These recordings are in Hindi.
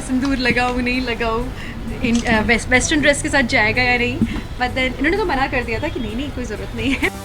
सिंदूर लगाऊँ नहीं लगाऊँ, वेस्टर्न ड्रेस के साथ जाएगा या नहीं। बट देन इन्होंने तो मना कर दिया था कि नहीं नहीं कोई ज़रूरत नहीं है।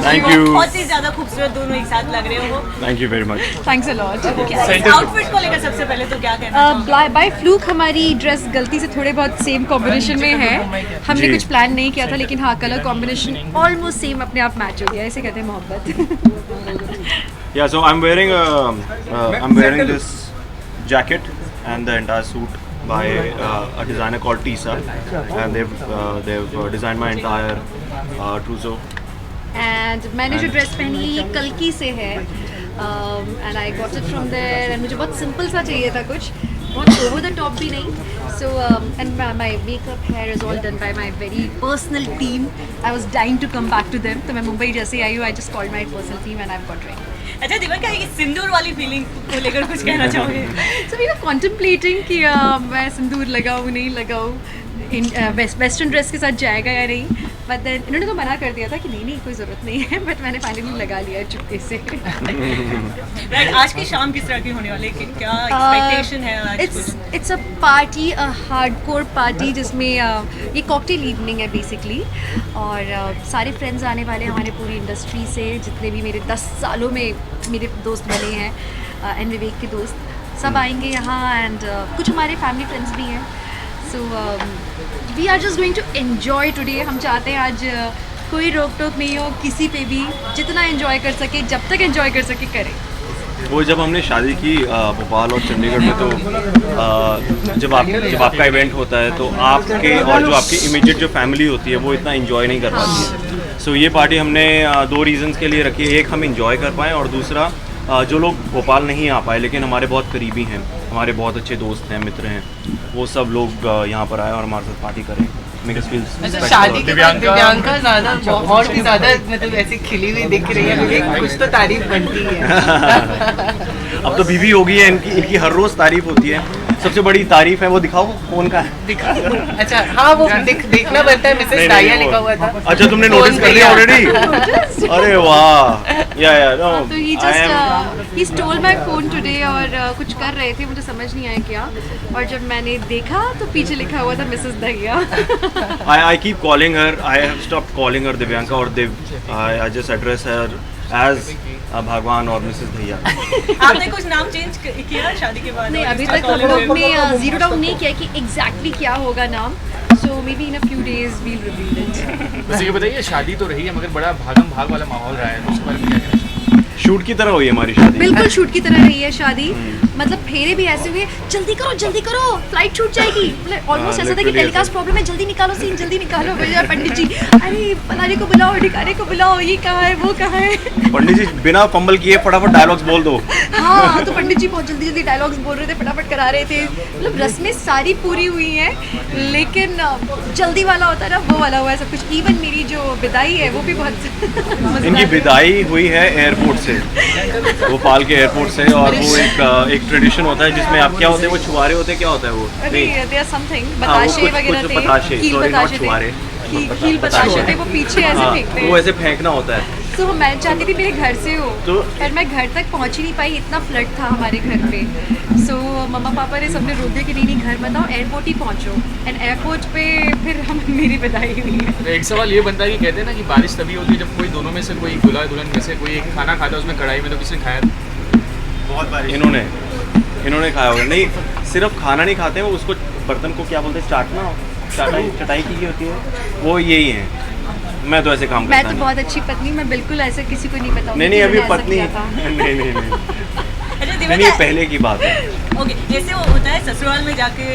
Thank you. बहुत ही ज्यादा खूबसूरत दोनों एक साथ लग रहे हो। Thank you very much. Thanks a lot. Outfit को लेकर सबसे पहले तो क्या कहना बाय फ्लूक हमारी ड्रेस गलती से थोड़े बहुत सेम कॉम्बिनेशन में है। हमने जी। कुछ प्लान नहीं किया था, लेकिन हाँ कलर कॉम्बिनेशन ऑलमोस्ट सेम अपने आप मैच हो गया। ऐसे कहते हैं मोहब्बत। Yeah, so I'm wearing this jacket and the entire suit by a designer called Tisa, and they've designed my entire trousseau. And मैंने जो ड्रेस पहनी है ये कल्की से है, and I got it from there. And मुझे बहुत सिंपल सा चाहिए था, कुछ बहुत ओवर द टॉप भी नहीं। So and my makeup hair is all done by my very personal team. I was dying to come back to them. तो मैं मुंबई जैसे ही आई हूँ, I just called my personal team and I got ready. अच्छा दिव्यांका, ये सिंदूर वाली फीलिंग को लेकर कुछ कहना चाहोगे? सो वी वर कॉन्टेम्पलेटिंग कि मैं सिंदूर लगाऊँ नहीं लगाऊँ, वेस्टर्न ड्रेस के साथ जाएगा या नहीं। बट देन इन्होंने तो मना कर दिया था कि नहीं नहीं कोई ज़रूरत नहीं है। बट मैंने फाइनली लगा लिया चुपके से। Right, आज की शाम किस तरह की होने वाली है? क्या एक्सपेक्टेशन है आज? It's a party, a hardcore party, जिसमें ये कॉकटेल इवनिंग है बेसिकली। और सारे फ्रेंड्स आने वाले हैं हमारे पूरी इंडस्ट्री से, जितने भी मेरे 10 सालों में मेरे दोस्त बने हैं एंड विवेक के दोस्त सब आएंगे यहाँ। एंड कुछ हमारे फैमिली फ्रेंड्स भी हैं। So we are just going to enjoy today. हम चाहते हैं आज कोई रोक टोक नहीं हो किसी पे भी, जितना एंजॉय कर सके, जब तक एंजॉय कर सके करें। वो जब हमने शादी की भोपाल और चंडीगढ़ में, तो जब आपका इवेंट होता है तो आपके और जो आपकी इमीडिएट जो फैमिली होती है वो इतना एंजॉय नहीं कर पाती है। सो ये पार्टी हमने 2 रीज़न्स के लिए रखी है। एक, हम एंजॉय कर पाएँ, और दूसरा जो लोग भोपाल नहीं आ पाए लेकिन हमारे बहुत करीबी हैं, हमारे बहुत अच्छे दोस्त हैं, मित्र हैं, वो सब लोग यहाँ पर आए और हमारे साथ पार्टी करें। अच्छा, शादी के बाद दिव्यांका ज़्यादा और भी ज़्यादा मतलब ऐसी खिली हुई दिख रही है, लेकिन कुछ तो तारीफ बनती है। अब तो बीवी हो गई है, इनकी हर रोज़ तारीफ होती है। सबसे बड़ी तारीफ है वो दिखाओ कौन का है। दिखा। अच्छा हाँ, वो देखना बनता है। मिसेस डाया लिखा हुआ था। अच्छा, तुमने नोटिस कर लिया ऑलरेडी? अरे वाह। तो he stole my phone today और कुछ कर रहे थे, मुझे समझ नहीं आया क्या। और जब मैंने देखा तो पीछे लिखा हुआ था Mrs Dahiya. I keep calling her. I have stopped calling her Divyanka or Div. I just address her as भगवान और मिसेस भैया। आपने कुछ नाम चेंज किया शादी के बाद? नहीं, अभी तक हम लोग ने जीरो डाउन नहीं किया कि एग्जैक्टली क्या होगा नाम। So maybe in a few days will reveal it. बस ये बताइए, शादी तो रही है मगर बड़ा भागम भाग वाला माहौल रहा है, उसके बारे में क्या कहना चाहिए? शूट की तरह हुई है हमारी शादी। बिल्कुल शूट की तरह रही है शादी। मतलब फेरे भी ऐसे हुए, जल्दी करो फ्लाइट छूट जाएगी। मतलब ऑलमोस्ट ऐसा था कि literally टेलीकास्ट प्रॉब्लम है, जल्दी निकालो सीन, जल्दी निकालो। भैया पंडित जी, अरे फलाने को बुलाओ, ढिकाने को बुलाओ, ये कहाँ है वो कहाँ है। पंडित जी बिना फंबल किए फटाफट डायलॉग्स बोल दो। हाँ, तो पंडित जी बहुत जल्दी डायलॉग्स बोल रहे थे, फटाफट करा रहे थे। मतलब रस्में सारी पूरी हुई हैं, लेकिन जल्दी वाला होता है ना, वो वाला हुआ है सब कुछ। इवन मेरी जो विदाई है वो भी बहुत इनकी विदाई हुई है एयरपोर्ट से, भोपाल के एयरपोर्ट से। और वो एक ट्रेडिशन होता है जिसमें आप क्या होते हैं, वो छुआरे होते हैं, क्या होता है वो? समथिंग हाँ, वो बताशे कुछ वगैरह थे, बताशे, कील sorry, not बताशे छुआरे। थे, कील बताशे थे, वो पीछे ऐसे हाँ, फेंकते वो हैं। ऐसे फेंकना होता है। तो मैं चाहती थी मेरे घर से हो, तो- पर मैं घर तक पहुंच ही नहीं पाई, इतना फ्लड था हमारे घर पे। सो मम्मा पापा ने सबने रोक दिया कि नहीं घर मत आओ, एयरपोर्ट ही पहुंचो। एंड एयरपोर्ट पे फिर मेरी विदाई हुई है। तो एक सवाल ये बनता है कि कहते हैं ना कि बारिश तभी होती है जब कोई दोनों में से कोई दूल्हा दुल्हन में से कोई एक खाना खाता है उसमें कढ़ाई में, तो किसी ने खाया? बहुत बार इन्होंने खाया होगा। नहीं, सिर्फ खाना नहीं खाते हैं, वो उसको बर्तन को क्या बोलते हैं, चटाई की होती है, वो यही है। मैं तो ऐसे काम मैं करता तो नहीं। बहुत अच्छी पत्नी, मैं बिल्कुल ऐसे किसी को नहीं बताऊंगी नहीं कि अभी मैंने ऐसा पत्नी किया था। नहीं अच्छा नहीं, दिव्या, पहले की बात है। ओके, जैसे वो होता है ससुराल में जाके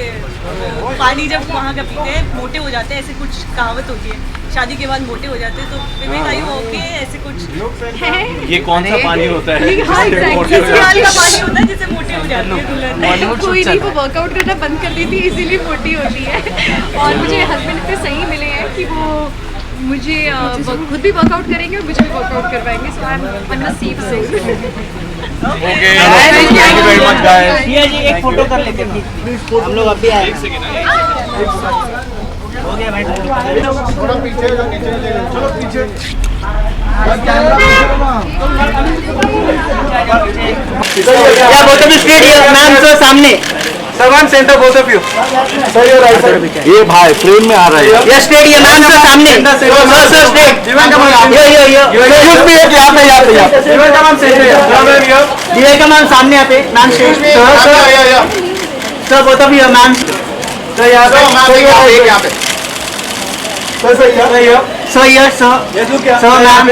पानी जब वहाँ का पीते हैं मोटे हो जाते हैं, ऐसे कुछ कहावत होती है, शादी के बाद मोटे हो जाते हैं। तो विवेक आई हो ओके ऐसे कुछ? ये कौन सा पानी होता है? हाँ, exactly, मोटे हो ससुराल जाते का पानी होता है जिससे मोटे हो जाती है दुल्हन। कोई नहीं, वो वर्कआउट करना बंद कर दी थी, इसीलिए मोटी होती है। और मुझे हस्बैंड इतने सही मिले हैं कि वो मुझे खुद भी वर्कआउट करेंगे और मुझे भी वर्कआउट करवाएंगे। So I am on the safe side. Okay, thank you very much guys. भैया जी एक फोटो कर लेते हैं प्लीज, हम लोग अभी आए हो गया भाई। थोड़ा पीछे हो जाओ, चलो पीछे। क्या both of you straight here ma'am, sir सामने sir one centre both of you. Sir your right side. ये भाई फ्रेम में आ रहा है। Yes straight here ma'am, sir सामने सर स्ट्रेट जीवन का मैम यो एक्सक्यूज मी, एक यहाँ पे जीवन का मैम सेंटर। दिव्या का मैम सामने यहाँ पे ma'am straight sir both of you ma'am, sir यहाँ पे sir here sir ma'am,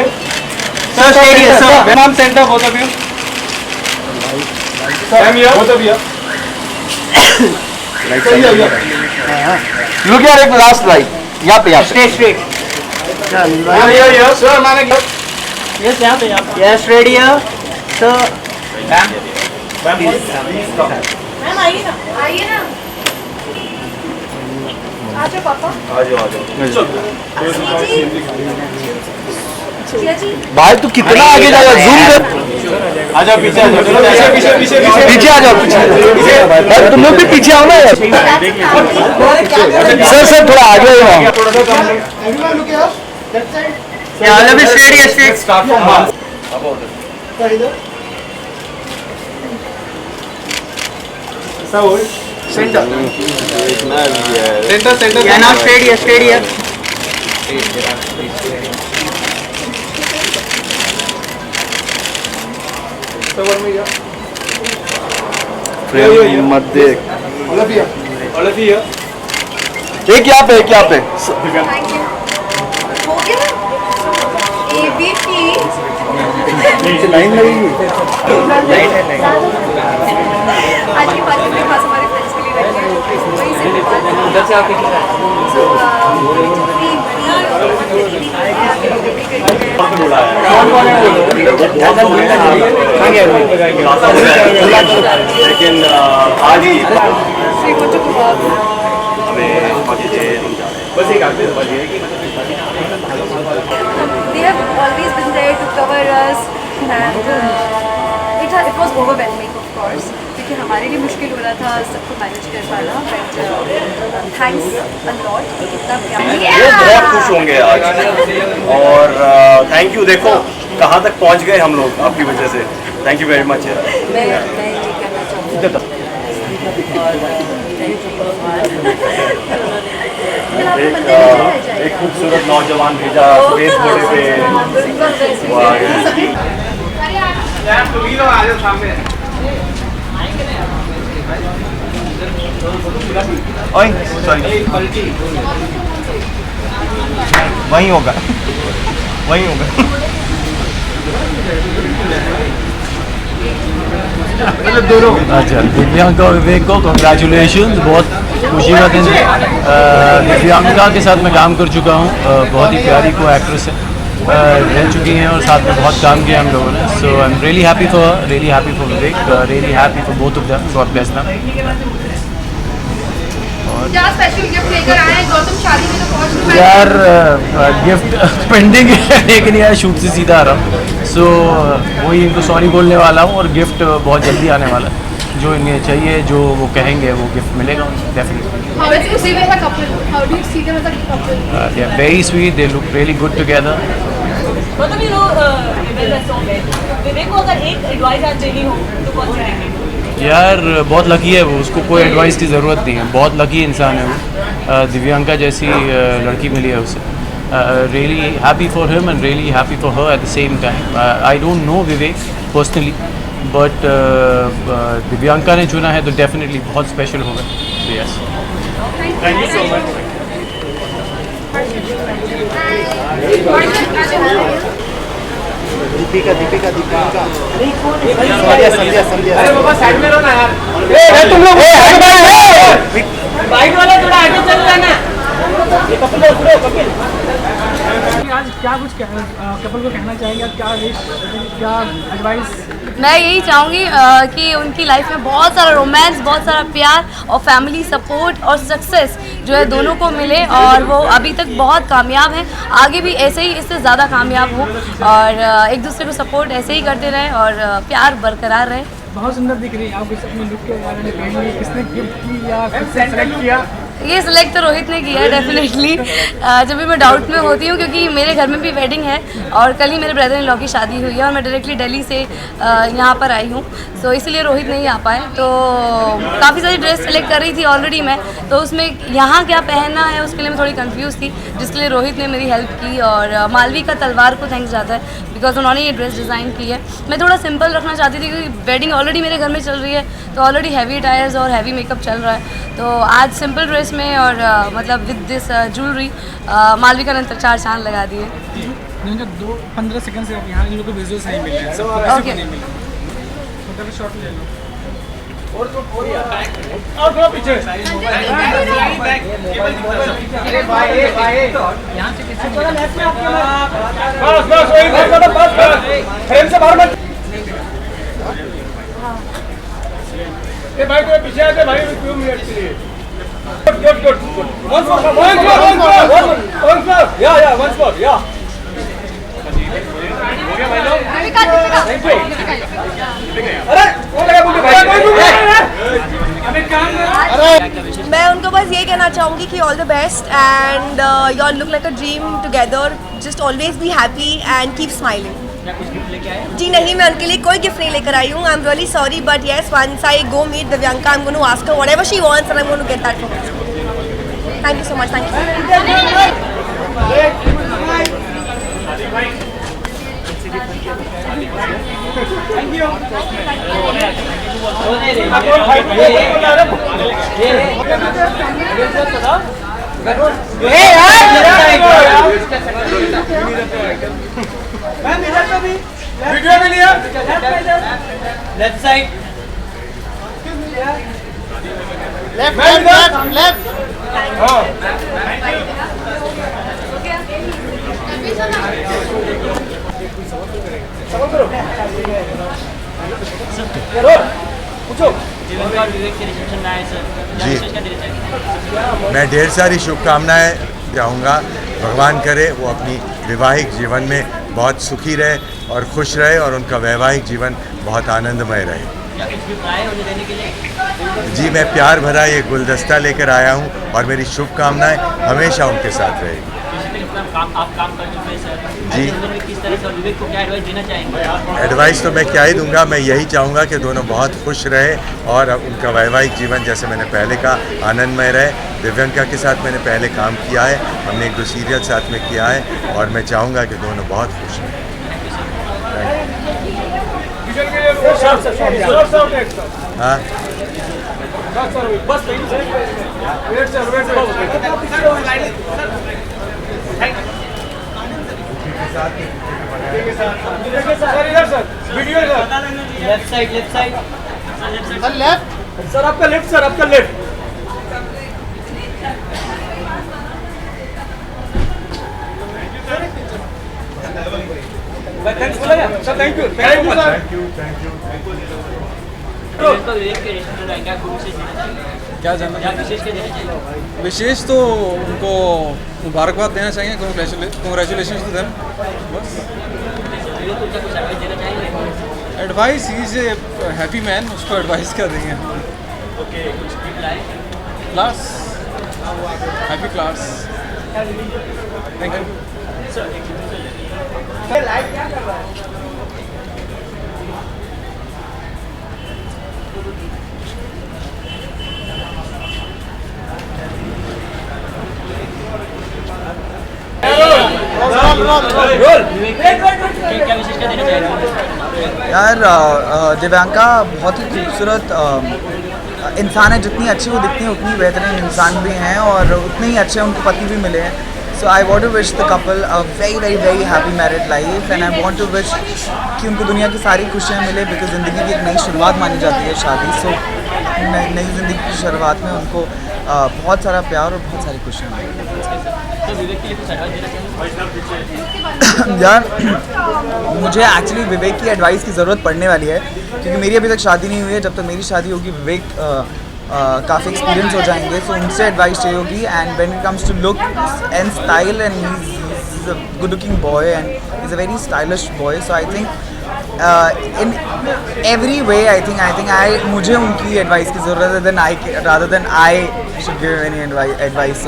sir straight here sir ma'am centre both of you. Ma'am here both of you. Look here, एक लास्ट राइट यहाँ पे स्ट्रेट सर मैंने यस यहाँ पे yes straight here sir ma'am आइए ना। आइए ना, आ जाओ पापा। जिया जी, भाई तू कितना आगे जा रहा है, जूम कर। आ जाओ पीछे, पीछे आ जाओ, पीछे तुम लोग भी पीछे आओ ना यार। सर थोड़ा आगे आओ। Straight here straight start from centre या नाउ स्ट्रेट हियर मत देख। एक यहाँ पे, एक यहाँ पे। Thank you. हो गया ABP। लाइन लगेगी। आज की पार्टी में खास हमारे फ्रेंड्स के लिए रखी है, वही से उधर से आके लेकिन आज ही they have always been there to cover us and it was overwhelming of course, क्योंकि हमारे लिए मुश्किल हो रहा था सबको मैनेज कर पाना, बट थैंक्स अ लॉट कि इतना वो बहुत खुश होंगे आज। और थैंक यू, देखो कहाँ तक पहुँच गए हम लोग आपकी वजह से। थैंक यू वेरी मच यार। मैं ये कहना चाहूँगी एक खूबसूरत नौजवान भेजा सफेद घोड़े पे, वो आ गया। सॉरी वहीं होगा। अच्छा, दिव्यांका और विवेक को कंग्रेचुलेशन, बहुत खुशी का दिन है। दिव्यांका के साथ मैं काम कर चुका हूँ, बहुत ही प्यारी को एक्ट्रेस है, रह चुकी हैं और साथ में बहुत काम किया हम लोगों ने। So I am really happy for her, really happy for Vivek, really happy for both of them, God bless them. क्या स्पेशल गिफ्ट लेकर आए हैं गौतम? शादी में तो पहुंच यार गिफ्ट पेंडिंग है लेकिन यार शूट से सीधा आ रहा हूँ, सो वही इनको सॉरी बोलने वाला हूँ और गिफ्ट बहुत जल्दी आने वाला है। जो इन्हें चाहिए, जो वो कहेंगे, वो गिफ्ट मिलेगा definitely. How do you see them as a couple? How do you see them as a couple? They are very sweet, they look really good together. मतलब यू नो विवेक को अगर एक एडवाइस आज देनी हो तो कौन सी देंगे? यार बहुत लकी है वो, उसको कोई एडवाइस की ज़रूरत नहीं है, बहुत लकी इंसान है वो। दिव्यांका जैसी लड़की मिली है उसे। Really happy for him and really happy for her at the same time. I don't know Vivek personally, but Divyanka ने चुना है तो डेफिनेटली बहुत स्पेशल होगा। Yes, thank you so much. Deepika Deepika Deepika Sandhya Sandhya. अरे बाबा साइड में रहो ना यार, तुम लोग बाइक वाला थोड़ा आगे चल जाना। आज क्या कुछ कपल को कहना चाहेंगे, क्या विश, क्या एडवाइस? मैं यही चाहूँगी कि उनकी लाइफ में बहुत सारा रोमांस, बहुत सारा प्यार और फैमिली सपोर्ट और सक्सेस जो है दोनों को मिले, और वो अभी तक बहुत कामयाब हैं, आगे भी ऐसे ही इससे ज़्यादा कामयाब हो, और एक दूसरे को सपोर्ट ऐसे ही करते रहें और प्यार बरकरार रहे। बहुत सुंदर दिख रही है आप इस अपने लुक के बारे में कहेंगे, किसने गिफ्ट की या किसने सेलेक्ट किया? ये सिलेक्ट तो रोहित ने किया है डेफिनेटली। जब भी मैं डाउट में होती हूँ क्योंकि मेरे घर में भी वेडिंग है और कल ही मेरे ब्रदर इन लॉ की शादी हुई है और मैं डायरेक्टली दिल्ली से यहाँ पर आई हूँ, सो इसलिए रोहित नहीं आ पाए। तो काफ़ी सारी ड्रेस सेलेक्ट कर रही थी ऑलरेडी मैं, तो उसमें यहाँ क्या पहनना है उसके लिए मैं थोड़ी कंफ्यूज थी, जिसके लिए रोहित ने मेरी हेल्प की। और मालवी का तलवार को थैंक्स जाता है बिकॉज उन्होंने ये ड्रेस डिज़ाइन की है। मैं थोड़ा सिंपल रखना चाहती थी क्योंकि वेडिंग ऑलरेडी मेरे घर में चल रही है, तो ऑलरेडी हैवी टायर्स और हैवी मेकअप चल रहा है, तो आज सिंपल ड्रेस में और मतलब विद दिस ज्वेलरी मालविका ने 4 चांद लगा दिए। 15 सेकंड से यहाँ इन लोगों को विजुअल्स नहीं मिले हैं, सब कैसे Okay. नहीं मिले, छोटा सा शॉट ले लो। और थोड़ा पीछे। अरे भाई यहाँ से किसी बस बस वही बस फ्रेम से बाहर मत। ए भाई थोड़ा पीछे आते भाई, 2 मिनट के लिए। Good once more yeah once more yeah। हो गया भाई लोग, थैंक यू। अरे कौन लगा बोल भाई, अबे काम कर। मैं उनको बस ये कहना चाहूँगी कि all the best and you all look like a dream together, just always be happy and keep smiling. जी नहीं, मैं उनके लिए कोई गिफ्ट नहीं लेकर आई हूँ, I am really sorry, but yes once I go meet Divyanka I am going to ask her whatever she wants and I am going to get that for her. Thank you so much, thank video में लिया लेफ्ट साइड लेफ्ट लेफ्ट। हाँ जी, मैं ढेर सारी शुभकामनाएं चाहूँगा, भगवान करे वो अपनी वैवाहिक जीवन में बहुत सुखी रहे और खुश रहे और उनका वैवाहिक जीवन बहुत आनंदमय रहे। जी, मैं प्यार भरा ये गुलदस्ता लेकर आया हूँ और मेरी शुभकामनाएं हमेशा उनके साथ रहेगी। आप काम कर चुके हैं सर, जी, किस तरह से विवेक को क्या एडवाइस देना चाहेंगे? एडवाइस तो मैं क्या ही दूंगा, मैं यही चाहूँगा कि दोनों बहुत खुश रहे और उनका वैवाहिक जीवन जैसे मैंने पहले कहा आनंदमय रहे। दिव्यांका के साथ मैंने पहले काम किया है, हमने 1-2 सीरियल साथ में किया है और मैं चाहूँगा कि दोनों बहुत खुश रहें। हाँ, बस सर इधर sir, video sir. Left side sir left, sir आपका लेफ्ट, सर आपका लेफ्ट। थैंक्स बोला क्या सर? Thank you sir. क्या जानना विशेष तो उनको मुबारकबाद देना चाहिए, कॉन्ग्रेचुलेशन टू देम। बस advice, he is a happy man, उसको एडवाइस क्या देंगे? Class, happy class. Thank you. यार दिव्यांका बहुत ही खूबसूरत इंसान है, जितनी अच्छी वो दिखती है उतनी बेहतरीन इंसान भी हैं और उतने ही अच्छे उनको पति भी मिले हैं। So I want to wish the couple a very very very happy married life and I want to wish कि उनको दुनिया की सारी खुशियाँ मिले, बिकॉज ज़िंदगी की एक नई शुरुआत मानी जाती है शादी। सो नई ज़िंदगी की शुरुआत में उनको बहुत सारा प्यार और बहुत सारी खुशियाँ मिली। यार मुझे एक्चुअली विवेक की एडवाइस की ज़रूरत पड़ने वाली है, क्योंकि मेरी अभी तक शादी नहीं हुई है। जब तक मेरी शादी होगी विवेक काफ़ी एक्सपीरियंस हो जाएंगे, सो उनसे एडवाइस चाहिए होगी। And when it comes to look and style, and he is a good looking boy and is a very stylish boy. So I think in every way I मुझे उनकी एडवाइस की ज़रूरत है, rather than I should give any advice.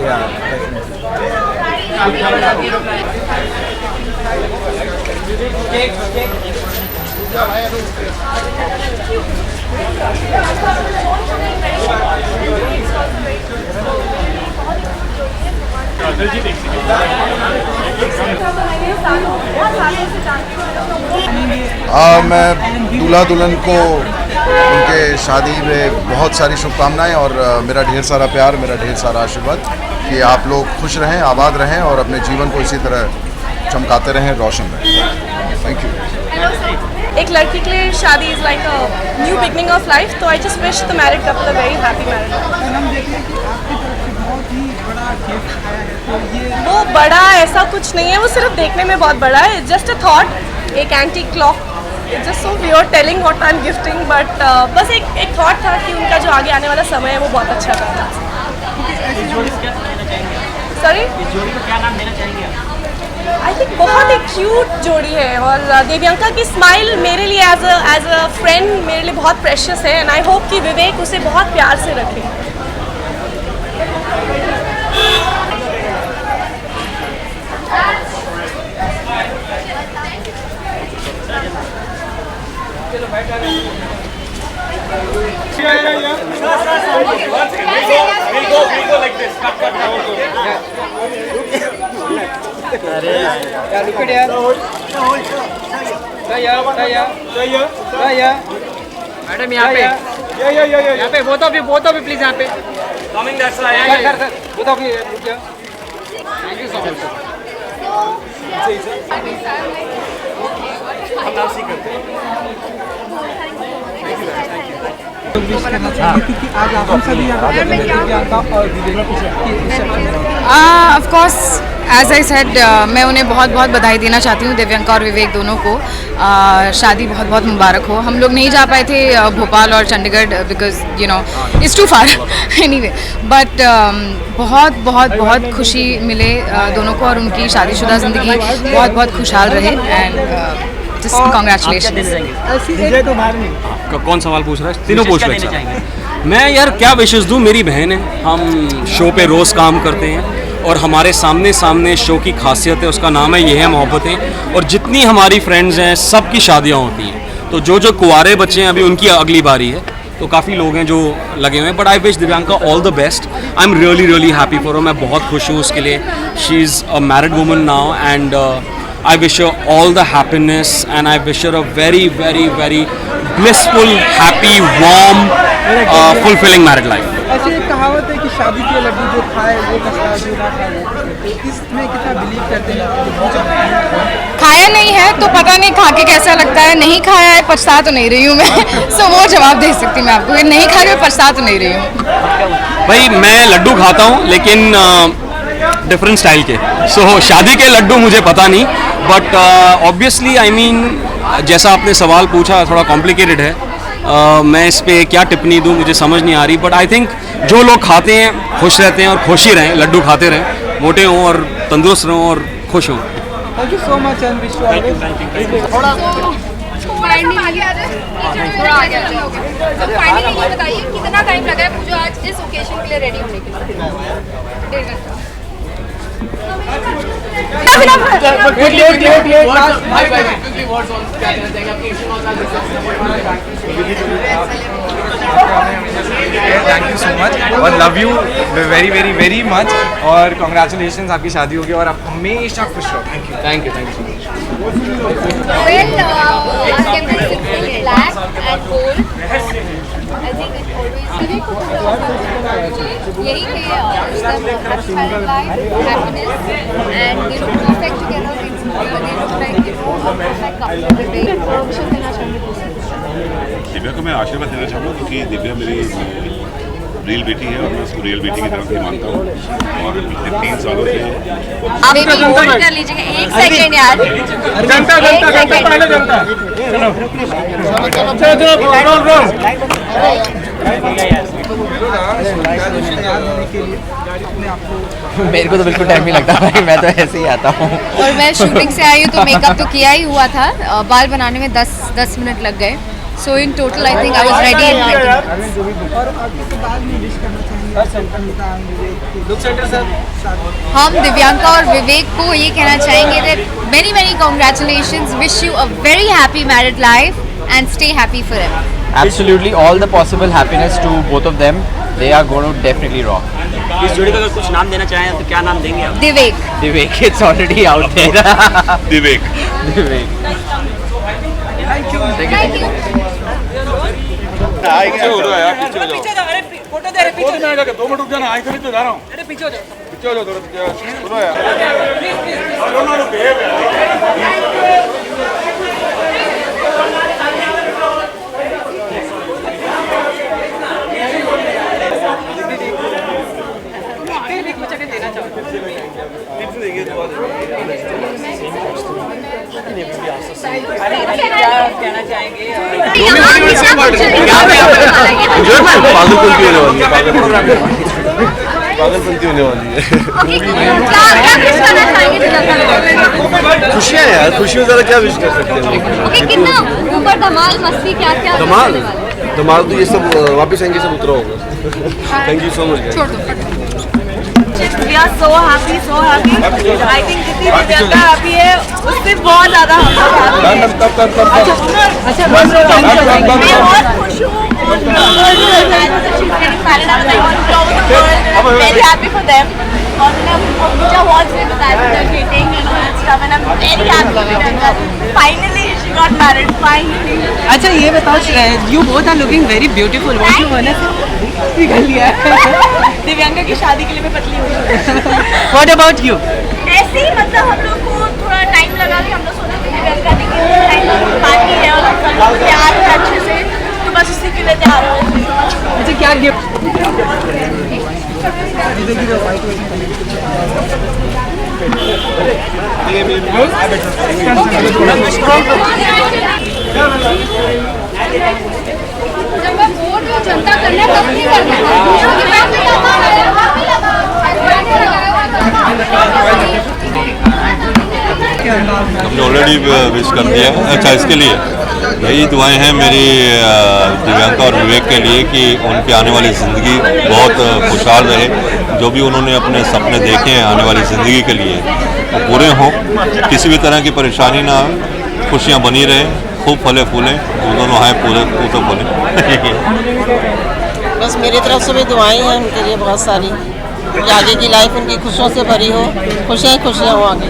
मैं दूल्हा दुल्हन को उनके शादी में बहुत सारी शुभकामनाएं और मेरा ढेर सारा प्यार, मेरा ढेर सारा आशीर्वाद कि आप लोग खुश रहें, आबाद रहें और अपने जीवन को इसी तरह चमकाते रहें, रोशन रहें। Thank you. एक लड़की के लिए शादी is like a new beginning of life, तो I just wish the married couple a very happy marriage. वो बड़ा ऐसा कुछ नहीं है, वो सिर्फ देखने में बहुत बड़ा है। जस्ट अ थॉट, एक antique clock, it's just so VR telling what I am gifting, but बस एक थॉट था कि उनका जो आगे आने वाला समय है वो बहुत अच्छा था। सॉरी, आई थिंक बहुत ही क्यूट जोड़ी है और दिव्यांका की स्माइल मेरे लिए एज अ फ्रेंड मेरे लिए बहुत प्रेशियस है एंड आई होप कि विवेक उसे बहुत प्यार से रखे। मैडम यहाँ पे बोथ ऑफ यू प्लीज यहाँ पे coming that's sir both of you thank you so much हम नाम सीख करते हैं। Of course as I said, मैं उन्हें बहुत बहुत बधाई देना चाहती हूँ, दिव्यांका और विवेक दोनों को। शादी बहुत बहुत मुबारक हो। हम लोग नहीं जा पाए थे भोपाल और Chandigarh because you know it's too far anyway, but बहुत बहुत बहुत खुशी मिले दोनों को और उनकी शादीशुदा ज़िंदगी बहुत बहुत खुशहाल रहे एंड कौन सवाल पूछ रहा है? तीनों पूछ रहे हैं। मैं यार क्या विशेष दूँ, मेरी बहन है, हम शो पे रोज़ काम करते हैं और हमारे सामने शो की खासियत है, उसका नाम है ये है मोहब्बतें। और जितनी हमारी फ्रेंड्स हैं सबकी शादियाँ होती हैं, तो जो कुंवारे बच्चे हैं अभी उनकी अगली बारी है, तो काफ़ी लोग हैं जो लगे हुए हैं। But I wish Divyanka all the best. I am really really happy for her, मैं बहुत खुश हूँ उसके लिए। She is a married woman now and I wish her all the happiness and I wish her a very very very blissful, happy, warm, fulfilling married life. ऐसी एक कहावत है कि शादी के लड्डू जो खाए वो कष्टा जो ना खाए। इसमें कितना बिलीव करते हैं? खाया नहीं है तो पता नहीं खा के कैसा लगता है, नहीं खाया है पछता तो नहीं रही हूँ मैं सो वो जवाब दे सकती मैं आपको, नहीं खा के पछता तो नहीं रही हूँ। भाई मैं लड्डू खाता हूँ लेकिन डिफरेंट स्टाइल के, सो शादी के लड्डू मुझे पता नहीं, बट ऑब्वियसली आई मीन जैसा आपने सवाल पूछा थोड़ा कॉम्प्लिकेटेड है, मैं इस पे क्या टिप्पणी दूँ मुझे समझ नहीं आ रही, बट आई थिंक जो लोग खाते हैं खुश रहते हैं और खुश ही रहें, लड्डू खाते रहें, मोटे हों और तंदुरुस्त रहें और खुश हों। Thank you so much and wish you always. Finally ये बताइए कितना टाइम लगा है मुझे आज इस ओकेजन के लिए रेडी होने के लिए? 1.5 घंटा। थैंक यू सो मच और love you very very very much और कॉन्ग्रेचुलेशन, आपकी शादी होगी और आप हमेशा खुश रहो। Thank you so much. Well, our chemistry is black and gold. I think it always यही है happiness and they look perfect together. They look like perfect couple. Divya को मैं आशीर्वाद देना चाहूँगा क्योंकि दिव्या मेरी रियल बेटी है और मैं उसको रियल बेटी की तरफ ही मानता हूँ और पिछले 3 सालों से आप एक होल्ड कर लीजिएगा, 1 सेकंड यार। जनता जनता जनता पहले जनता मेरे को तो बिल्कुल टाइम नहीं लगता भाई, मैं तो ऐसे ही आता हूँ। और मैं शूटिंग से आई हूँ तो मेकअप तो किया ही हुआ था, बाल बनाने में 10 मिनट लग गए, so in total I think I was ready in 20 हम दिव्यांका और विवेक को ये कहना चाहेंगे that many many congratulations, wish you a very happy married life and stay happy forever. Absolutely, all the possible happiness to both of them. They are going to definitely rock. इस जोड़ी का अगर कुछ नाम देना चाहें तो क्या नाम देंगे आप? दिवेक। Divek, it's already out there. दिवेक। Divek. Thank you. पीछे हो जाओ यार, पीछे हो जाओ। पीछे जाओ, अरे फोटो दे रहे, पीछे 2 मिनट रुक जाना, आई तो जा रहा हूँ। अरे पीछे हो जाओ, पीछे हो जाओ थोड़ा, पीछे सुनो यार। कहना चाहेंगे पागलपंती होने वाली है। खुशियाँ यार, खुशियों ज़रा क्या विश कर सकते हैं? कितना ऊपर धमाल मस्ती क्या क्या धमाल तो ये सब वापस आएंगे, सब उतरा होगा। Thank you so much. We are so happy, so happy. I think जितनी दिव्यांका happy है उससे बहुत ज़्यादा हम लोग happy हैं। अच्छा मैं बहुत खुश हूँ। Very happy for them. और मुझे awards में बताया था dating and all that stuff and I'm very happy with that. Finally she got married. Finally. अच्छा ये बताओ, you both are looking very beautiful. What you wanna say? निकल लिया। दिव्यांका की शादी के लिए मैं पतली हो गई। What about you? ऐसे ही मतलब हम लोग को थोड़ा टाइम लगा कि हम लोग सोचे थे दिव्यांका देखिए टाइम पार्टी है और हम लोग तैयार हैं अच्छे से, तो बस उसी के लिए तैयार हो रहे थे। अच्छा क्या गिफ्ट? जब मैं वोट जनता करना तब नहीं हमने ऑलरेडी विश कर दिया है। अच्छा, इसके लिए यही दुआएं हैं मेरी दिव्यांका और विवेक के लिए कि उनकी आने वाली ज़िंदगी बहुत खुशहाल रहे, जो भी उन्होंने अपने सपने देखे हैं आने वाली ज़िंदगी के लिए वो पूरे हों, किसी भी तरह की परेशानी ना हो, खुशियाँ बनी रहें, खूब फले फूलें, दोनों आए पूरे तो बोले। बस मेरी तरफ से भी दुआएं हैं उनके लिए बहुत सारी, कि आगे की लाइफ उनकी खुशियों से भरी हो, खुशियाँ खुशियाँ हो आगे।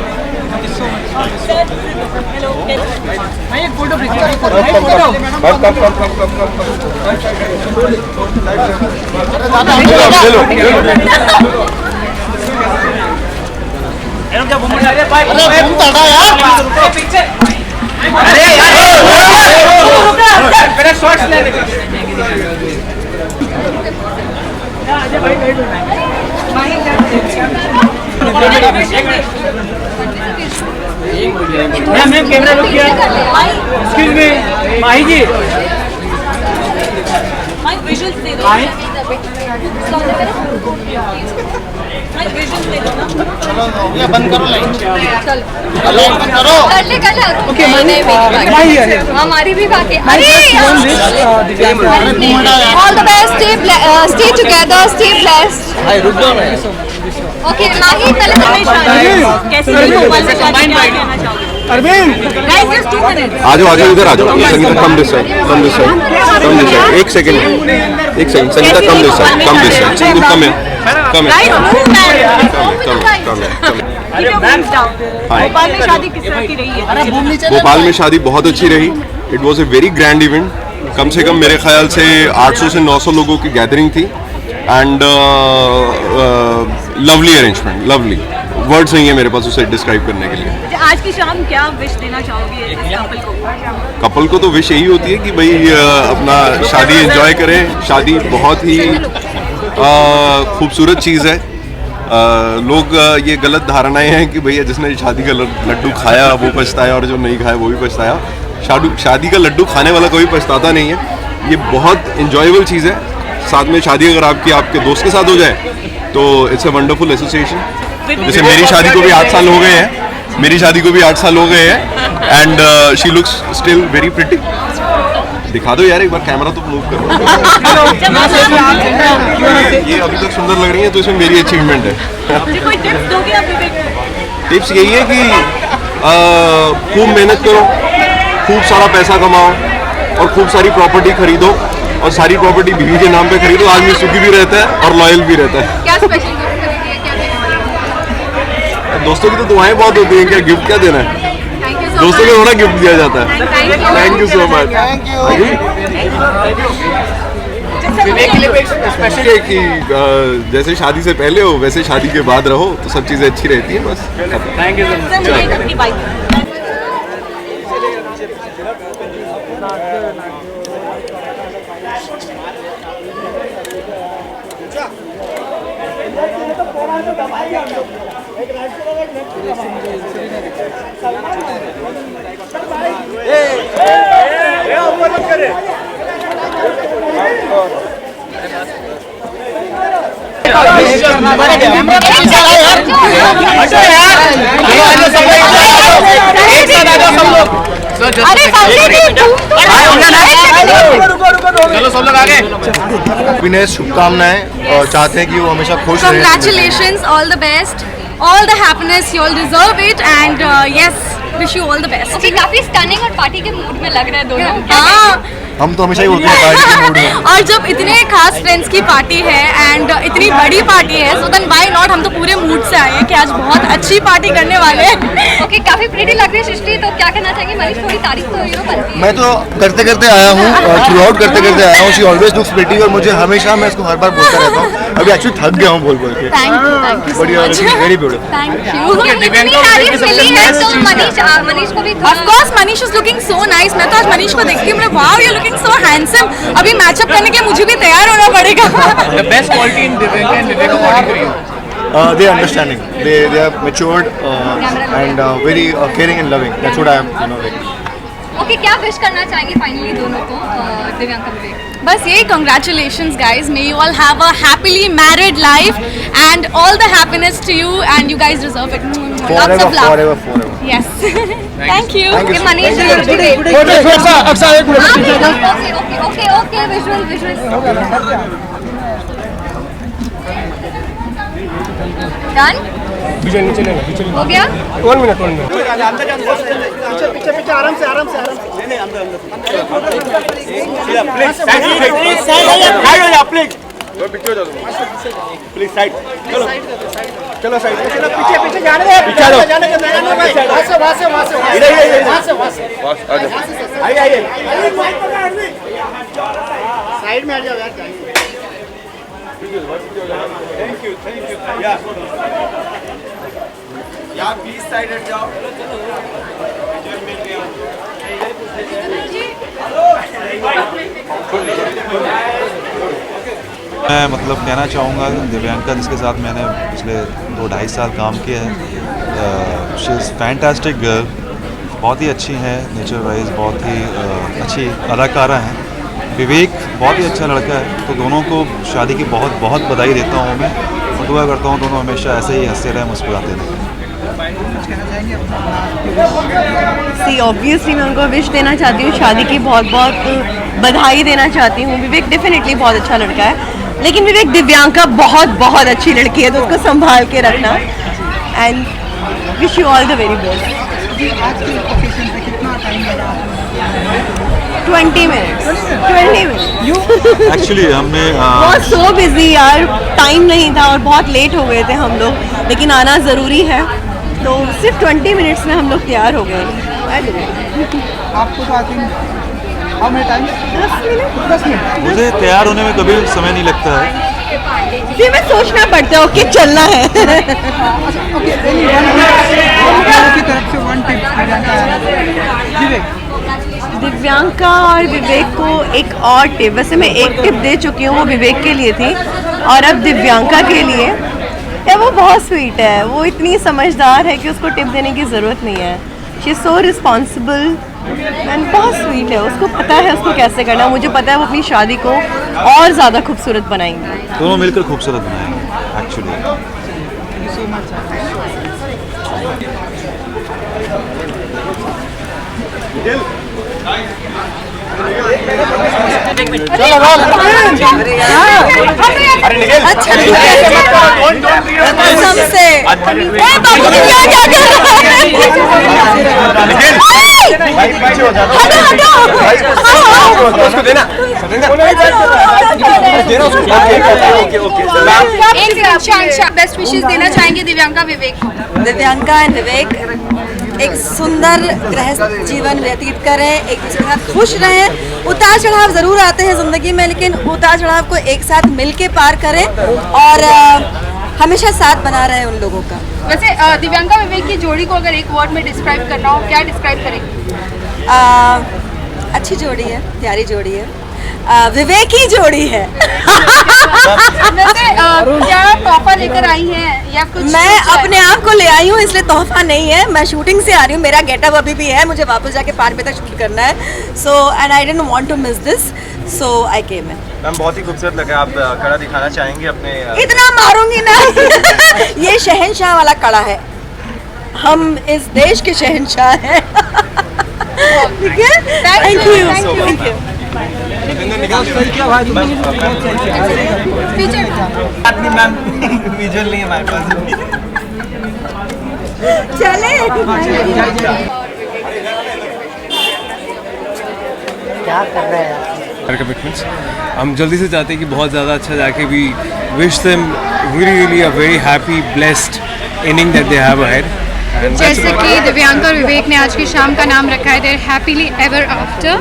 मैम कैमरा रुक गया। एक्सक्यूज मी माही जी। विजुअल्स दे दो। ये बंद करो लाइन। चल बंद करो। कर ले ओके, हमारी भी बाकी। अरे all the best, stay together, stay blessed. रुक जाओ ना। ओके माही पहले कैसे भोपाल में शादी क्या कहना चाहोगे? Arvind guys just 2 minutes. आ जाओ इधर आ जाओ। Sangeeta come this side, come this side, come this side. एक second Sangeeta come this side, come this side. Sangeeta come Bhopal में शादी किस तरह की रही है? भोपाल में शादी बहुत अच्छी रही। It was a very grand event. कम से कम मेरे ख्याल से 800 से 900 लोगों की गैदरिंग थी and lovely arrangement, lovely words नहीं है मेरे पास उसे डिस्क्राइब करने के लिए। आज की शाम क्या विश देना चाहोगे इस कपल को? कपल को तो विश यही होती है कि भाई अपना शादी एंजॉय करें। शादी बहुत ही खूबसूरत चीज़ है। लोग ये गलत धारणाएं हैं कि भैया जिसने शादी का लड्डू खाया वो पछताया और जो नहीं खाया वो भी पछताया। शादी का लड्डू खाने वाला कोई पछताता नहीं है। ये बहुत इंजॉयबल चीज़ है। साथ में शादी अगर आपके दोस्त के साथ हो जाए तो इट्स अ वंडरफुल एसोसिएशन। जैसे मेरी शादी को भी 8 साल हो गए हैं, and she looks still very pretty. दिखा दो यार एक बार, कैमरा तो मूव करो। ये अभी तक सुंदर लग रही है तो इसमें मेरी अचीवमेंट है। कोई टिप्स दोगे आप विवेक को? टिप्स यही है कि खूब मेहनत करो, खूब सारा पैसा कमाओ और खूब सारी प्रॉपर्टी खरीदो और सारी प्रॉपर्टी बीवी के नाम पे खरीदो। आदमी सुखी भी रहता है और लॉयल भी रहता है। क्या स्पेशल गिफ्ट खरीदिए, क्या देना? दोस्तों की तो दुआएं बहुत होती हैं, क्या गिफ्ट क्या देना है? दोस्तों को थोड़ा गिफ्ट दिया जाता है। Thank you so much. Vivek के लिए स्पेशल है कि जैसे शादी से पहले हो वैसे शादी के बाद रहो तो सब चीज़ें अच्छी रहती हैं। बस थैंक यू सो मच। चलो सब लोग आगे। विनेश शुभकामनाएं और चाहते हैं कि वो हमेशा खुश रहे। Congratulations, all the best, all the happiness, you all deserve it, and yes, wish you all the best. Okay, काफी स्टनिंग और पार्टी के मूड में लग रहे हैं दोनों। हाँ, हम तो हमेशा ही होते हैं पार्टी के मूड में। और जब इतने खास फ्रेंड्स की पार्टी है एंड इतनी बड़ी पार्टी है, सो देन व्हाई नॉट। हम तो पूरे मूड से आए हैं कि आज बहुत अच्छी पार्टी करने वाले हैं। ओके, काफी प्रीटी लग रही है सृष्टि, तो क्या कहना चाहेंगे? मनीष थोड़ी तारीफ तो बनती है। मैं तो करते करते आया हूँ, थ्रू आउट करते करते आया हूँ। शी ऑलवेज लुक्स प्रिटी और मुझे हमेशा, मैं इसको हर बार बोलता रहता हूँ। अभी एक्चुअली थक गया हूँ बोल बोल के। Thank you but you are looking very beautiful. Thank you. इतनी तारीफ मिली है तो मनीष को भी of course Manish is looking so nice. मैं तो आज मनीष को देखती हूँ, wow you looking so handsome. अभी मैचअप करने के मुझे भी तैयार होना पड़ेगा। The best quality in Divyanga and Vivek according to you? They are understanding. They are matured and very caring and loving. That's what I am, like. Okay, क्या विश करना चाहेंगे फाइनली दोनों को, दिव्यांका विवेक? बस यही, congratulations guys, may you all have a happily married life and all the happiness to you and you guys deserve it. Lots of love. Forever, forever. Yes. Thank you. Okay Manish, okay visual done हो गया। 1 मिनट। पीछे आराम से प्लीज साइड। चलो साइड। पीछे जाने दे। आइए साइड में आ जाओ यार। Thank you. यार प्लीज साइड हट जाओ। मैं मतलब कहना चाहूँगा दिव्यांका जिसके साथ मैंने पिछले 2-2.5 साल काम किया है, शी इज़ फैंटास्टिक गर्ल, बहुत ही अच्छी हैं नेचर वाइज, बहुत ही अच्छी अदाकारा हैं। विवेक बहुत ही अच्छा लड़का है, तो दोनों को शादी की बहुत बहुत बधाई देता हूँ मैं, और दुआ करता हूँ दोनों हमेशा ऐसे ही हंसते रहें, मुस्कुराते रहें। सी ऑब्वियसली मैं उनको विश देना चाहती हूँ, शादी की बहुत बहुत बधाई देना चाहती हूँ। विवेक डेफिनेटली बहुत अच्छा लड़का है, लेकिन विवेक दिव्यांका बहुत बहुत अच्छी लड़की है, तो उसको संभाल के रखना। And wish you all the very best. 20 minutes actually हमने बहुत सो बिजी यार, टाइम नहीं था और बहुत लेट हो गए थे हम लोग, लेकिन आना ज़रूरी है, तो सिर्फ 20 मिनट्स में हम लोग तैयार हो गए। आपको टाइम 10 मिनट। मुझे तैयार होने में कभी समय नहीं लगता है, फिर मैं सोचना पड़ता है कि चलना है। की तरफ से 1 टिप दिव्यांका और विवेक को एक और टिप, वैसे मैं एक टिप दे चुकी हूँ, वो विवेक के लिए थी, और अब दिव्यांका के लिए। या वो बहुत स्वीट है, वो इतनी समझदार है कि उसको टिप देने की ज़रूरत नहीं है। She is so responsible and बहुत स्वीट है, उसको पता है उसको कैसे करना। मुझे पता है वो अपनी शादी को और ज़्यादा खूबसूरत बनाएंगे, दोनों मिलकर खूबसूरत बनाएंगे एक्चुअली। बेस्ट विशेस देना चाहेंगे दिव्यांका विवेक को। दिव्यांका एंड विवेक एक सुंदर गृहस्थ जीवन व्यतीत करें, एक दूसरे के साथ खुश रहें। उतार चढ़ाव ज़रूर आते हैं ज़िंदगी में, लेकिन उतार चढ़ाव को एक साथ मिल के पार करें और हमेशा साथ बना रहे उन लोगों का। वैसे दिव्यांका विवेक की जोड़ी को अगर एक वर्ड में डिस्क्राइब करना हो, क्या डिस्क्राइब करेंगे? अच्छी जोड़ी है, प्यारी जोड़ी है, विवेक ही जोड़ी है। वैसे क्या तोहफा लेकर आई हैं या कुछ? मैं अपने आप को ले आई हूँ, इसलिए तोहफा नहीं है। मैं शूटिंग से आ रही हूँ, मेरा गेटअप अभी भी है, मुझे वापस जाके 5 बजे तक शूट करना है। So and I didn't want to miss this, so I came in. Ma'am बहुत ही खूबसूरत लगा, आप कड़ा दिखाना चाहेंगे अपने? इतना मारूंगी ना। ये शहंशाह वाला कड़ा है, हम इस देश के शहंशाह हैं। ठीक है, thank you, thank you. Visual नहीं है हमारे पास। चले क्या कर रहे हैं कमिटमेंट्स हम जल्दी से चाहते हैं कि बहुत ज़्यादा अच्छा जाके we wish them really a very happy blessed inning that they have ahead. जैसे कि दिव्यांका और विवेक ने आज की शाम का नाम रखा है देयर हैप्पीली एवर आफ्टर,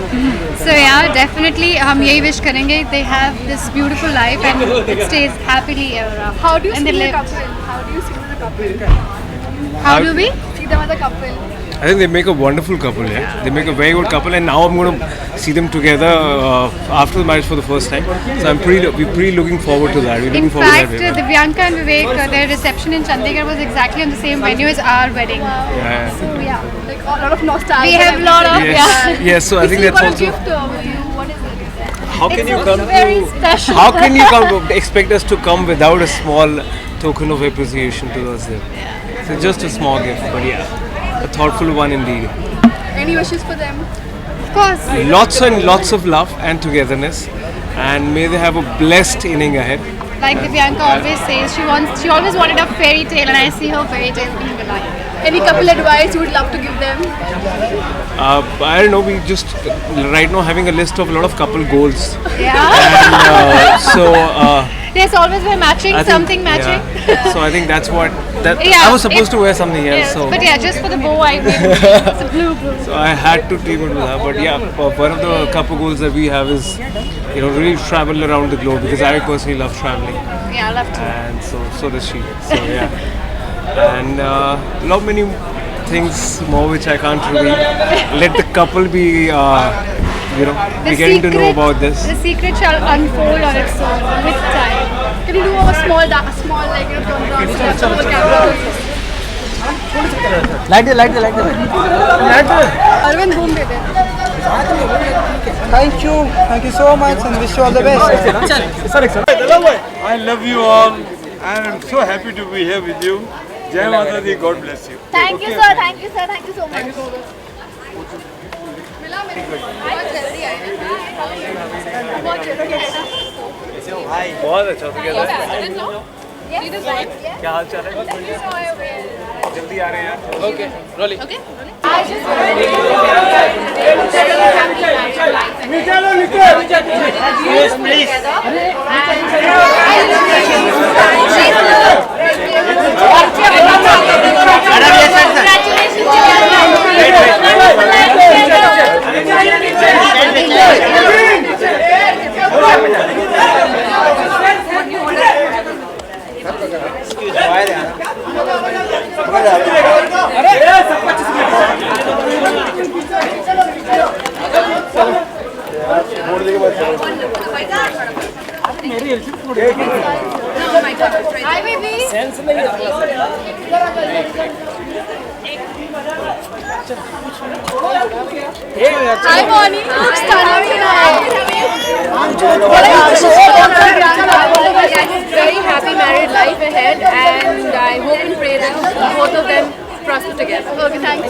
सो या डेफिनेटली हम यही विश करेंगे they have this beautiful life and it stage happily ever after. How do you see the couple? How do you see the couple? How do we See them as a couple. I think they make a wonderful couple, yeah. They make a very good couple, and now I'm going to see them together after the marriage for the first time. So we're pretty looking forward to that. We're In looking forward fact, to that. Divyanka and Vivek, their reception in Chandigarh was exactly on the same venue as our wedding. Yeah. So yeah, like a lot of nostalgia. We have a lot of Yes. Yes. So I think that's also. Gift with you. What is it? How can It's you also come very to? special. How can you expect us to come without a small token of appreciation towards them? So just a small gift, but yeah, a thoughtful one indeed. Any wishes for them? Of course. Lots and lots of love and togetherness, and may they have a blessed inning ahead. Like Divyanka always says, she always wanted a fairy tale, and I see her fairy tale being alive. Any couple advice you would love to give them? I don't know. We just right now having a list of a lot of couple goals. Yeah. And Yes, always we're matching, something matching. Yeah. So I think that's what Yeah, I was supposed to wear something else. Yes, So but yeah, just for the bow, I made it's a blue. So I had to team it with her. But yeah, one of the couple goals that we have is, really travel around the globe because I personally love traveling. Yeah, I love to. And so does she. So yeah. and lot many things more which I can't really let the couple be. We're getting to know about this. The secret shall unfold on its own with time. Can you do a small like turn around to the camera? Light they Arvind boom de de. Thank you so much and wish you all the best I love you all and I'm so happy to be here with you. Jai Mata Di, God bless you. Thank you sir, thank you sir, thank you so much. बहुत अच्छा तो क्या हाल चाल है? जल्दी आ रहे हैं यार। Okay rolling Hi baby. Sense नहीं Hi Bonnie. Looks stunning tonight. Very happy married life ahead, and I hope and pray that both of them prosper together. Okay, thanks.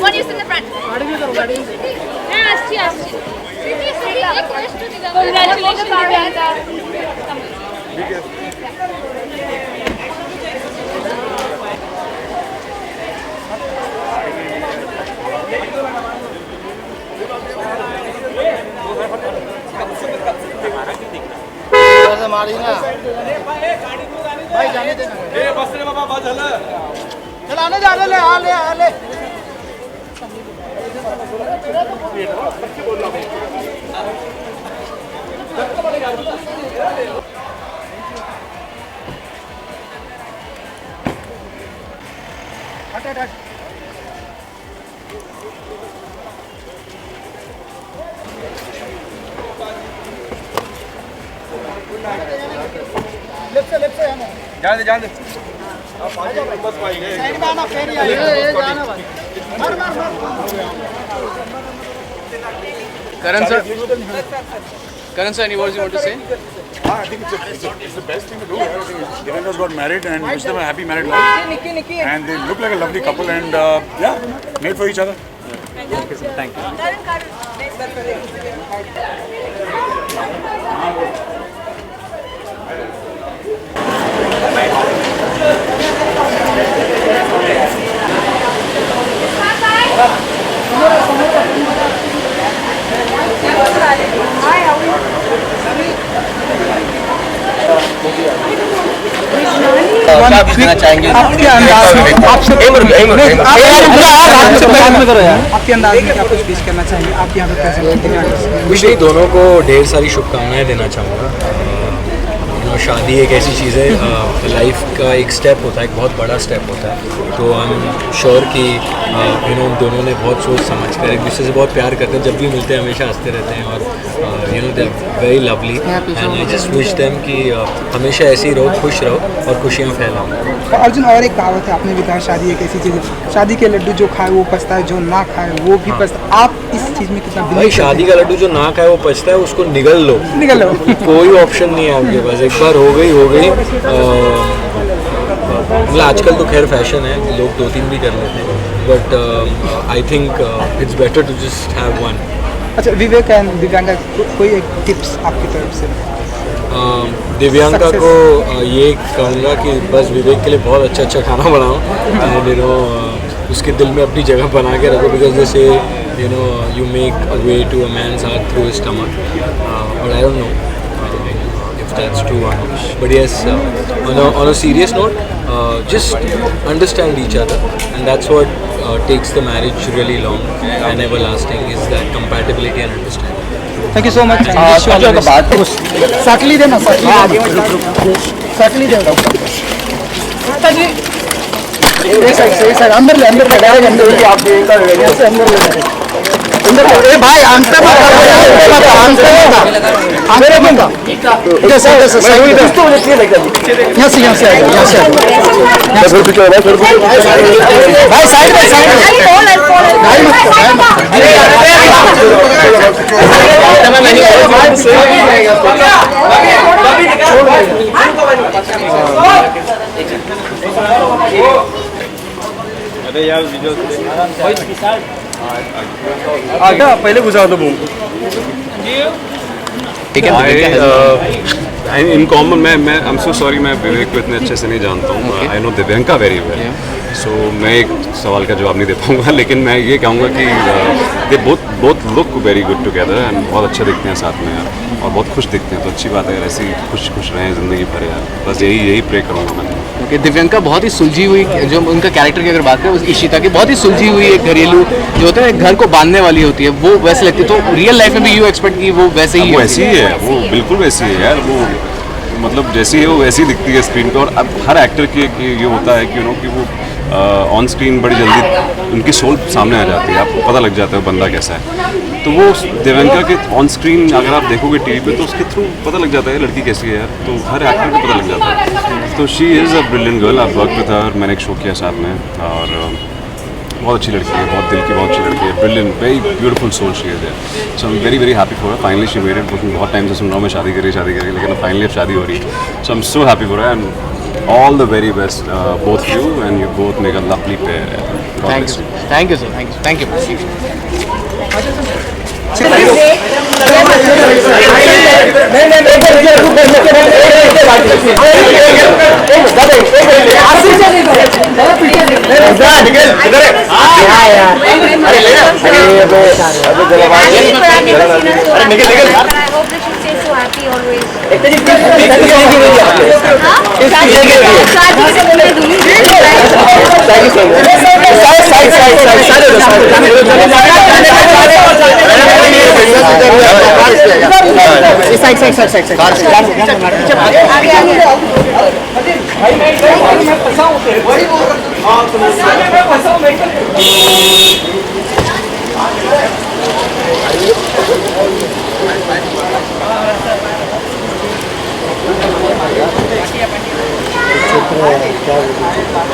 What is in the front? Congratulations, Priyanka. मारी ना भाई जाने देना बस रे बाबा बात झालं चल आने जाने ले आ ले हट लेफ्ट से जाने दे बस भाई साइड में आना फेरी आ जाना भाई मार Karan sir, any words you want to say? I think it's the best thing to do. Devendra got married and wish them a happy married life. And they look like a lovely couple and made for each other. Thank you. आपके अंदाज में क्या कुछ पेश करना चाहिए आप यहाँ पे कैसे कुछ नहीं, दोनों को ढेर सारी शुभकामनाएं देना चाहूँगा। शादी एक ऐसी चीज़ है, लाइफ का एक स्टेप होता है, एक बहुत बड़ा स्टेप होता है। तो आई एम श्योर कि उन दोनों ने बहुत सोच समझ कर एक दूसरे से बहुत प्यार करते हैं, जब भी मिलते हैं हमेशा हंसते रहते हैं और they are very lovely and I just wish them कि हमेशा ऐसे ही रहो, खुश रहो और खुशियाँ फैलाओ। अर्जुन, और एक कहावत है आपने भी कहा, शादी एक ऐसी चीज़ है, शादी के लड्डू जो खाए वो पछता है, जो ना खाए वो भी पछता। आप इस चीज़ में कितना भाई, शादी का लड्डू जो ना खाए वो पछता है, उसको निगल लो कोई ऑप्शन नहीं है आपके पास, एक बार हो गई। मतलब आजकल तो खैर फैशन है, लोग 2-3 भी कर लेते हैं, but I think it's better to just have one. अच्छा, विवेक एंड दिव्यांका, कोई एक टिप्स आपकी तरफ से? दिव्यांका को ये कहूँगा कि बस विवेक के लिए बहुत अच्छा खाना बनाओ एंड उसके दिल में अपनी जगह बना के रखो, बिकॉज दे से you make a way to a man's heart through his stomach, but I don't know if that's true or not. But yes, on a serious note, just understand each other, and that's what takes the marriage really long and everlasting, is that compatibility and understanding. Thank you so much. बात सकली देना, सकली देना अंदर ले, अंदर ले, डायरेक्ट अंदर ले, आप अंदर ले, ए भाई आंसर मत यहाँ से भाई साइड में अरे यार वीडियो आगे पहले घुसा दो बूम। ठीक है। इन कॉमन मैं आई एम सो सॉरी, मैं विवेक को इतने अच्छे से नहीं जानता हूँ। I know Divyanka very well, so मैं एक सवाल का जवाब नहीं दे पाऊँगा, लेकिन मैं ये कहूँगा कि they both look very good together and बहुत अच्छे दिखते हैं साथ में यार, और बहुत खुश दिखते हैं। तो अच्छी बात है यार, ऐसे ही खुश रहें ज़िंदगी भर यार, बस यही प्रे करूँगा मैं। ओके, दिव्यांका बहुत ही सुलझी हुई, जो उनका कैरेक्टर की अगर बात करें, उस इशिता की बहुत ही सुलझी हुई एक घरेलू जो होता है घर को बांधने वाली होती है, वो वैसे लगती है। तो रियल लाइफ में भी यू एक्सपेक्ट की वो वैसे ही वैसी ही है, वो बिल्कुल वैसी है यार। वो मतलब जैसी है वो वैसी दिखती है स्क्रीन पे। और अब हर एक्टर की ये होता है कि वो ऑन स्क्रीन बड़ी जल्दी उनकी सोल सामने आ जाती है, आपको पता लग जाता है बंदा कैसा है। तो वो दिव्यांका के ऑन स्क्रीन अगर आप देखोगे टीवी पे, तो उसके थ्रू पता लग जाता है लड़की कैसी है यार, तो हर एक्टर को पता लग जाता है। तो she is a brilliant girl. आप वर्क विद हर, मैंने एक शो किया साथ में, और बहुत अच्छी लड़की है, बहुत दिल की बहुत अच्छी लड़की है, brilliant, very beautiful soul she is है। So I am very very happy for her. Finally she made it. बहुत टाइम से सुन रहा हूँ मैं शादी करी, लेकिन फाइनली अब शादी हो रही है। So I am so happy for her and all the very best both you, and you both make a lovely pair. Thank you, thank you sir, thank you.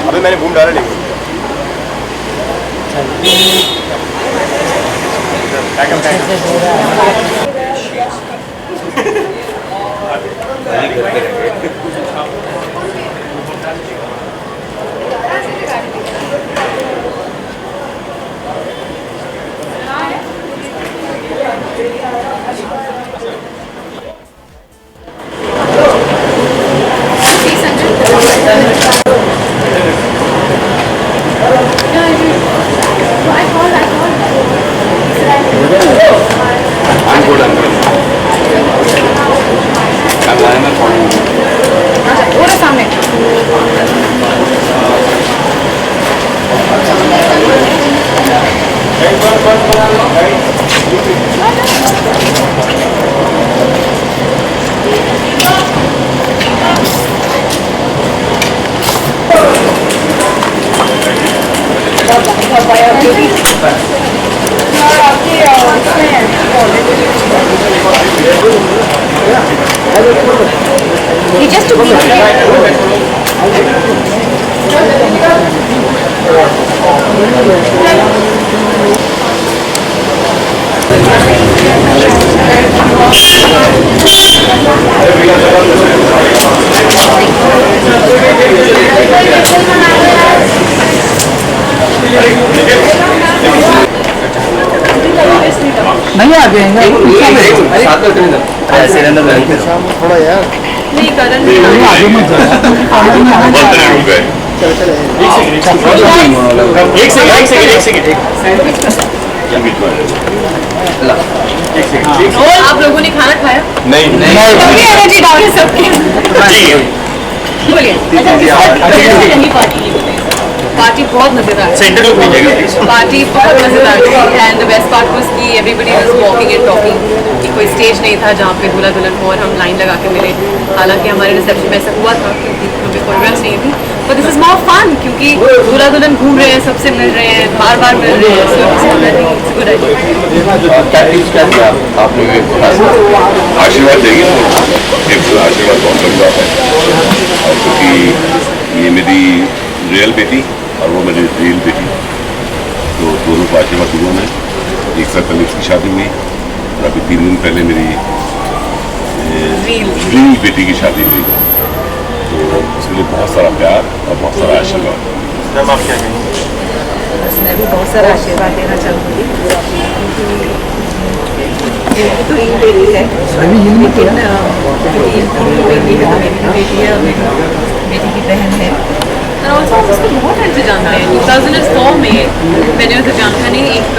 अभी मैंने बूम डाला लेकिन नहीं आ जाएंगे थोड़ा यार नहीं करण आगे मत आप लोगों ने खाना खाया? नहीं एनर्जी डाउन सबकी बोलिए। अच्छा नहीं पार्टी पार्टी बहुत मजेदार सेंटर लुक दीजिएगा प्लीज। पार्टी बहुत मजेदार थी and the best part was कि everybody was walking and talking कि कोई स्टेज नहीं था जहाँ पे दूल्हा दुल्हन हो और हम लाइन लगा के मिले। हालांकि हमारे रिसेप्शन में ऐसा हुआ था क्योंकि हमें कोरियोग्राफ नहीं थी, but this is more fun क्योंकि दूल्हा दुल्हन घूम रहे हैं, सबसे मिल रहे हैं, बार बार मिल रहे हैं, सो इट्स गुड आइडिया। आशीर्वाद देंगे तो एक आशीर्वाद बहुत बड़ी बात है, और क्योंकि ये मेरी रियल बेटी और वो मेरी रियल बेटी, तो दोनों को आशीर्वाद दूंगा मैं। एक साथ कल इसकी शादी हुई और अभी 3 दिन पहले मेरी रियल बेटी की शादी हुई, तो उसके लिए बहुत सारा प्यार और बहुत सारा आशीर्वाद। मैम आप क्या कहेंगे? मैं भी बहुत सारा आशीर्वाद देना चाहूँगी। इनकी तो एक बेटी है, लेकिन बेटी है तो मेरी बेटी है, मेरी बेटी की बहन है। और ऑल्सो हम उसको बहुत अच्छे जानते हैं। 2004 में मैंने और दिव्यांका ने एक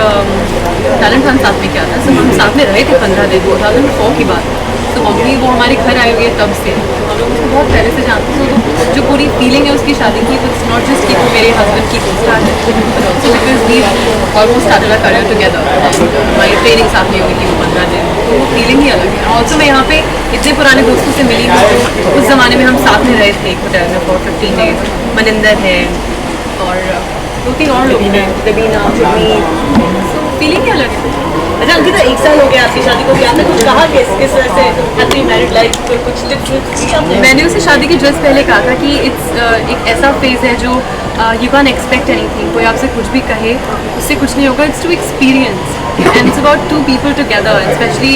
टैलेंट हंट साथ में किया था, सो हम साथ में रहे थे 15 दिन, 2004 की बात। तो मम्मी वो हमारे घर आई हुई है तब से, तो हम लोग उसको बहुत पहले से जानते हैं। तो जो पूरी फीलिंग है उसकी शादी की, तो इट्स नॉट जस्ट कि वो मेरे हस्बैंड की co-star है, but also because we almost started our career together. हमारी ट्रेनिंग साथ में हुई थी वो 15 दिन, तो वो फीलिंग ही अलग है। ऑल्सो मैं यहाँ पे इतने पुराने दोस्तों से मिली हूँ, उस ज़माने में हम साथ में रहे थे एक होटल में फॉर 15 डेज। मनिंदर है और 2-3 और लोग हैं, रबीना, सो फीलिंग ही अलग है। अच्छा अंकिता, 1 साल हो गया आपकी शादी को, क्या आपने कुछ कहा कि किस तरह से हैप्पी मैरिड लाइफ, कुछ टिप्स? मैंने उसे शादी के जस्ट पहले कहा था कि इट्स एक ऐसा फेज है जो यू कैन एक्सपेक्ट एनीथिंग, कोई आपसे कुछ भी कहे उससे कुछ नहीं होगा, it's to experience and it's about 2 people together. Specially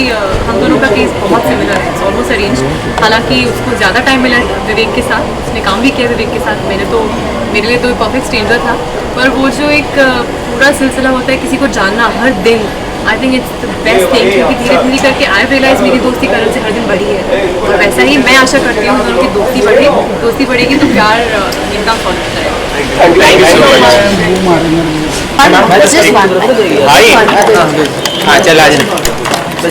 हम दोनों का केस बहुत सिमिलर है, इट्स ऑलमोस्ट अरेंज। हालांकि उसको ज़्यादा टाइम मिला विवेक के साथ, उसने काम भी किया विवेक के साथ, मेरे लिए तो परफेक्ट स्ट्रेंजर था। पर वो जो एक पूरा सिलसिला होता है किसी को जानना हर दिन, आई think it's the best thing, क्योंकि धीरे धीरे करके आई रियलाइज मेरी दोस्ती करण से हर दिन बढ़ी है, और वैसा ही मैं आशा करती हूँ उनकी दोस्ती बढ़ेगी तो प्यार एकदम फॉलो होता है। तो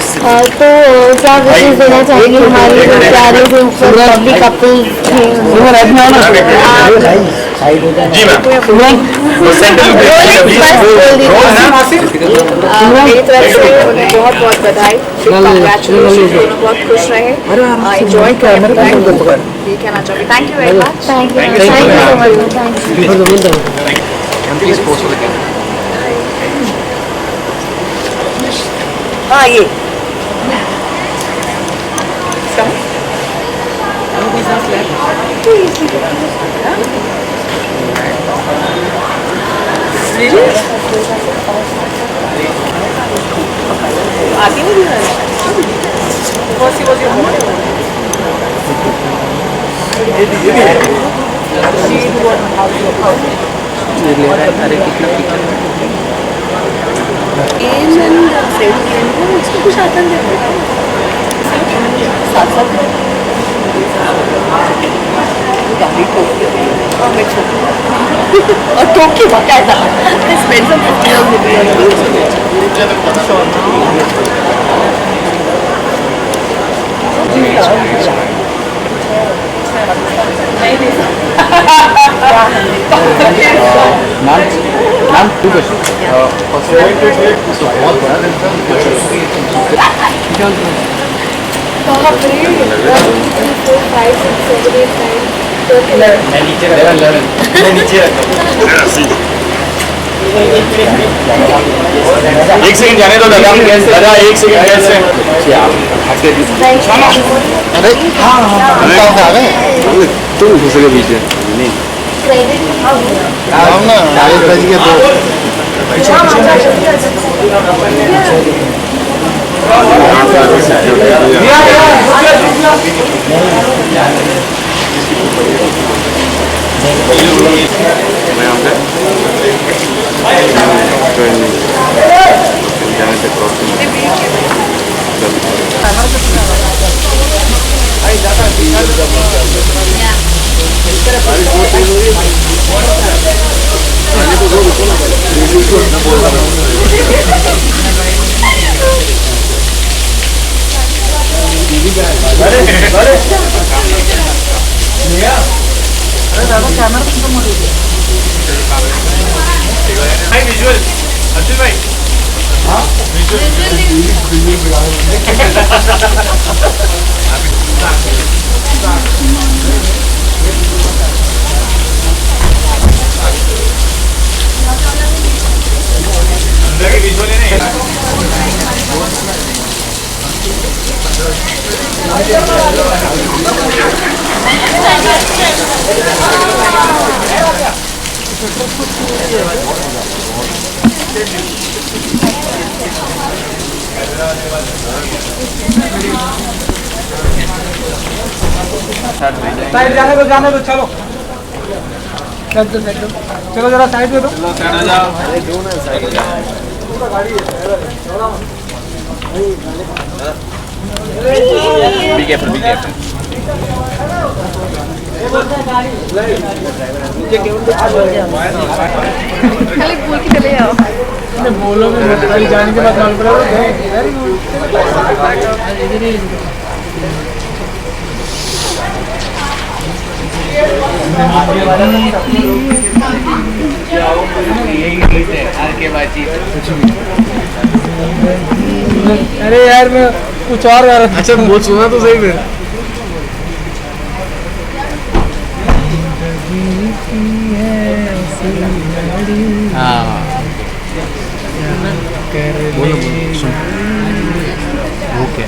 क्या विशेष देना चाहिए हमारे जो प्यारे से ऊपर लवली कपल थे? जी मैम, मेरी तरफ से उन्हें बहुत बहुत बधाई, कांग्रेचुलेशन, दोनों बहुत खुश रहे, एंजॉय करें, ये कहना चाहूँगी। Thank you very much. Thank you so much. हाँ ये आती नहीं उसको कुछ आता नहीं और टोक्यो बकायदा मैम 2 क्वेश्चन। एक सेकंड जाने दो दादा, दादा 1 सेकंड कैसे? अरे आ गए तुम दूसरे के पीछे ना 40 बज के कैमरा भाई विजुअल अर्जुन भाई अंदर के विजुअल है साइड जाने दो चलो चलो जरा साइड में दो Be careful, be careful. खाली बोल के चले जाओ। बोलो जाने के बाद कॉल करो। Very good. अरे यार मैं कुछ और अच्छा बोल सुना तो सही फिर। हाँ बोलो सुन। ओके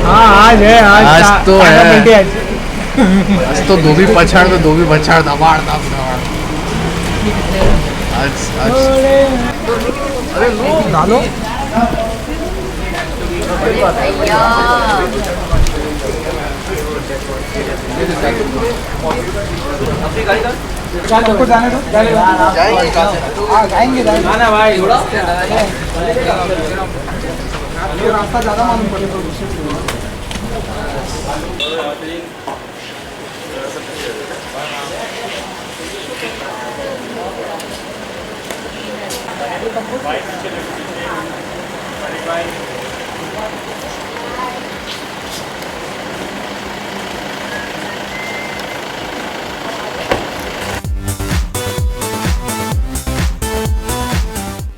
हाँ आज है आज तो है। आज तो दो भी पछाड़ दबाड़ आज अरे लो डालो आपको जाने दो जाएंगे ना भाई रास्ता ज़्यादा मालूम पड़ेगा Bye.